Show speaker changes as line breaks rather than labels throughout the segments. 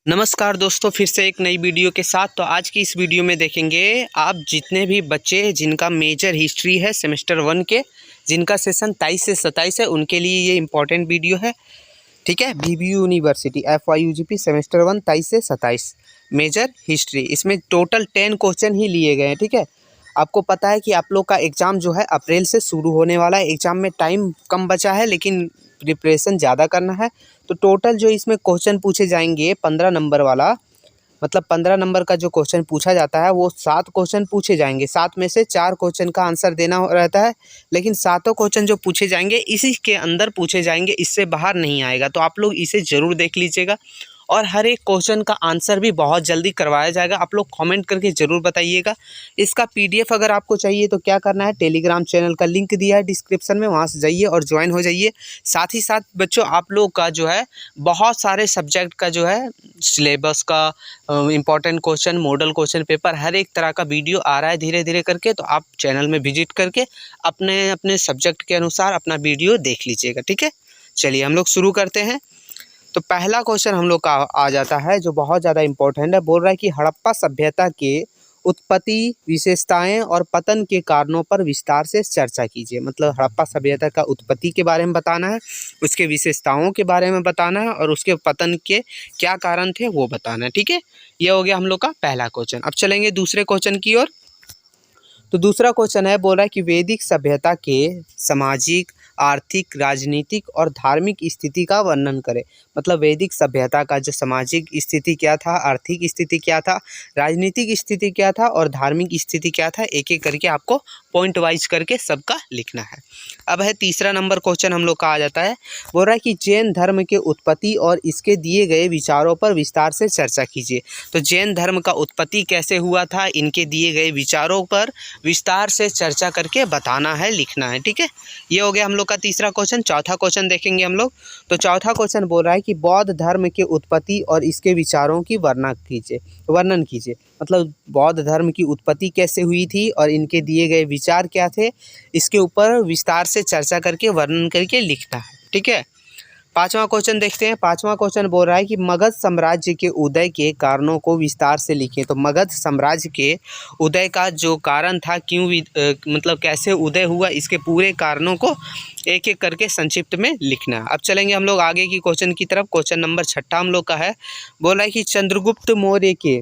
नमस्कार दोस्तों, फिर से एक नई वीडियो के साथ। तो आज की इस वीडियो में देखेंगे आप जितने भी बच्चे जिनका मेजर हिस्ट्री है सेमेस्टर 1 के, जिनका सेशन 23 से 27 है, उनके लिए ये इम्पोर्टेंट वीडियो है। ठीक है, बीबीयू यूनिवर्सिटी FYUGP सेमेस्टर 1 23 से 27 मेजर हिस्ट्री। इसमें टोटल 10 क्वेश्चन ही लिए गए हैं। ठीक है, आपको पता है कि आप लोग का एग्ज़ाम जो है अप्रैल से शुरू होने वाला है। एग्ज़ाम में टाइम कम बचा है लेकिन प्रिपरेशन ज़्यादा करना है। तो टोटल जो इसमें क्वेश्चन पूछे जाएंगे 15 नंबर वाला, मतलब 15 नंबर का जो क्वेश्चन पूछा जाता है वो 7 क्वेश्चन पूछे जाएंगे। 7 में से 4 क्वेश्चन का आंसर देना रहता है, लेकिन सातों क्वेश्चन जो पूछे जाएंगे इसी के अंदर पूछे जाएंगे, इससे बाहर नहीं आएगा। तो आप लोग इसे ज़रूर देख लीजिएगा और हर एक क्वेश्चन का आंसर भी बहुत जल्दी करवाया जाएगा। आप लोग कमेंट करके ज़रूर बताइएगा। इसका PDF अगर आपको चाहिए तो क्या करना है, टेलीग्राम चैनल का लिंक दिया है डिस्क्रिप्शन में, वहाँ से जाइए और ज्वाइन हो जाइए। साथ ही साथ बच्चों, आप लोग का जो है बहुत सारे सब्जेक्ट का जो है सिलेबस का important question, model question paper, हर एक तरह का वीडियो आ रहा है धीरे धीरे करके। तो आप चैनल में विजिट करके अपने अपने सब्जेक्ट के अनुसार अपना वीडियो देख लीजिएगा। ठीक है, चलिए हम लोग शुरू करते हैं। तो पहला क्वेश्चन हम लोग का आ जाता है जो बहुत ज़्यादा इम्पोर्टेंट है। बोल रहा है कि हड़प्पा सभ्यता के उत्पत्ति, विशेषताएं और पतन के कारणों पर विस्तार से चर्चा कीजिए। मतलब हड़प्पा सभ्यता का उत्पत्ति के बारे में बताना है, उसके विशेषताओं के बारे में बताना है और उसके पतन के क्या कारण थे वो बताना है। ठीक है, ये हो गया हम लोग का पहला क्वेश्चन। अब चलेंगे दूसरे क्वेश्चन की ओर। तो दूसरा क्वेश्चन है, बोल रहा है कि वैदिक सभ्यता के सामाजिक, आर्थिक, राजनीतिक और धार्मिक स्थिति का वर्णन करें। मतलब वैदिक सभ्यता का जो सामाजिक स्थिति क्या था, आर्थिक स्थिति क्या था, राजनीतिक स्थिति क्या था और धार्मिक स्थिति क्या था, एक एक करके आपको पॉइंट वाइज करके सबका लिखना है। अब है तीसरा नंबर क्वेश्चन हम लोग का आ जाता है। बोल रहा है कि जैन धर्म के उत्पत्ति और इसके दिए गए विचारों पर विस्तार से चर्चा कीजिए। तो जैन धर्म का उत्पत्ति कैसे हुआ था, इनके दिए गए विचारों पर विस्तार से चर्चा करके बताना है, लिखना है। ठीक है, ये हो गया हम लोग का तीसरा क्वेश्चन। चौथा क्वेश्चन देखेंगे हम लोग। तो चौथा क्वेश्चन बोल रहा है कि बौद्ध धर्म के उत्पत्ति और इसके विचारों की वर्णन कीजिए। मतलब बौद्ध धर्म की उत्पत्ति कैसे हुई थी और इनके दिए गए विचार क्या थे, इसके ऊपर विस्तार से चर्चा करके वर्णन करके लिखना है। ठीक है, पांचवा क्वेश्चन देखते हैं। पांचवा क्वेश्चन बोल रहा है कि मगध साम्राज्य के उदय के कारणों को विस्तार से लिखें। तो मगध साम्राज्य के उदय का जो कारण था, क्यों मतलब कैसे उदय हुआ, इसके पूरे कारणों को एक एक करके संक्षिप्त में लिखना है। अब चलेंगे हम लोग आगे की क्वेश्चन की तरफ। क्वेश्चन नंबर 6 हम लोग का है। बोल रहा है कि चंद्रगुप्त मौर्य के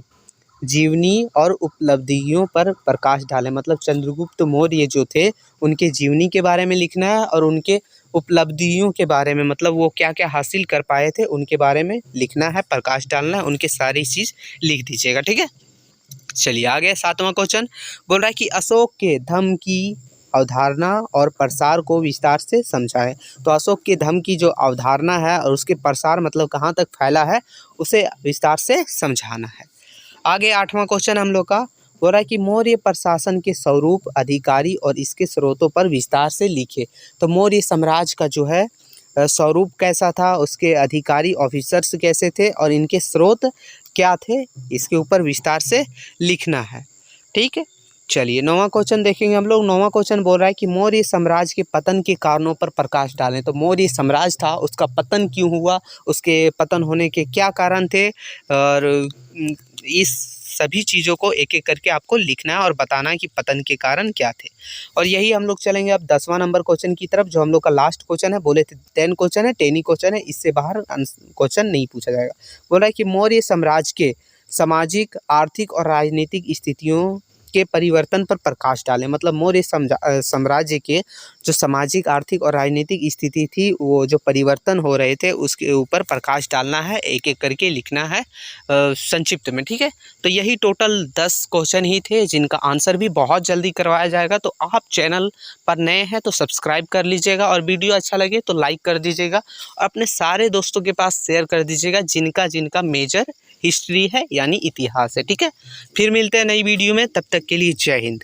जीवनी और उपलब्धियों पर प्रकाश डालें। मतलब चंद्रगुप्त मौर्य जो थे उनके जीवनी के बारे में लिखना है और उनके उपलब्धियों के बारे में, मतलब वो क्या क्या हासिल कर पाए थे उनके बारे में लिखना है, प्रकाश डालना है, उनके सारी चीज़ लिख दीजिएगा। ठीक है, चलिए आगे सातवां क्वेश्चन। बोल रहा है कि अशोक के धम्म की अवधारणा और प्रसार को विस्तार से समझाएं। तो अशोक के धम्म की जो अवधारणा है और उसके प्रसार मतलब कहाँ तक फैला है, उसे विस्तार से समझाना है। आगे आठवां क्वेश्चन हम लोग का हो रहा है कि मौर्य प्रशासन के स्वरूप, अधिकारी और इसके स्रोतों पर विस्तार से लिखे। तो मौर्य साम्राज्य का जो है स्वरूप कैसा था, उसके अधिकारी ऑफिसर्स कैसे थे और इनके स्रोत क्या थे, इसके ऊपर विस्तार से लिखना है। ठीक है, चलिए नौवां क्वेश्चन देखेंगे हम लोग। नौवां क्वेश्चन बोल रहा है कि मौर्य साम्राज्य के पतन के कारणों पर प्रकाश डालें। तो मौर्य साम्राज्य था, उसका पतन क्यों हुआ, उसके पतन होने के क्या कारण थे, और इस सभी चीज़ों को एक एक करके आपको लिखना है और बताना है कि पतन के कारण क्या थे। और यही हम लोग चलेंगे अब 10वां नंबर क्वेश्चन की तरफ, जो हम लोग का लास्ट क्वेश्चन है। बोले थे 10 क्वेश्चन है, 10 ही क्वेश्चन है, इससे बाहर क्वेश्चन नहीं पूछा जाएगा। बोला है कि मौर्य साम्राज्य के सामाजिक, आर्थिक और राजनीतिक स्थितियों के परिवर्तन पर प्रकाश डालें। मतलब मौर्य साम्राज्य के जो सामाजिक, आर्थिक और राजनीतिक स्थिति थी, वो जो परिवर्तन हो रहे थे उसके ऊपर प्रकाश डालना है, एक एक करके लिखना है संक्षिप्त में। ठीक है, तो यही टोटल 10 क्वेश्चन ही थे जिनका आंसर भी बहुत जल्दी करवाया जाएगा। तो आप चैनल पर नए हैं तो सब्सक्राइब कर लीजिएगा और वीडियो अच्छा लगे तो लाइक कर दीजिएगा और अपने सारे दोस्तों के पास शेयर कर दीजिएगा जिनका जिनका मेजर हिस्ट्री है यानी इतिहास है। ठीक है, फिर मिलते हैं नई वीडियो में, तब तक के लिए जय हिंद।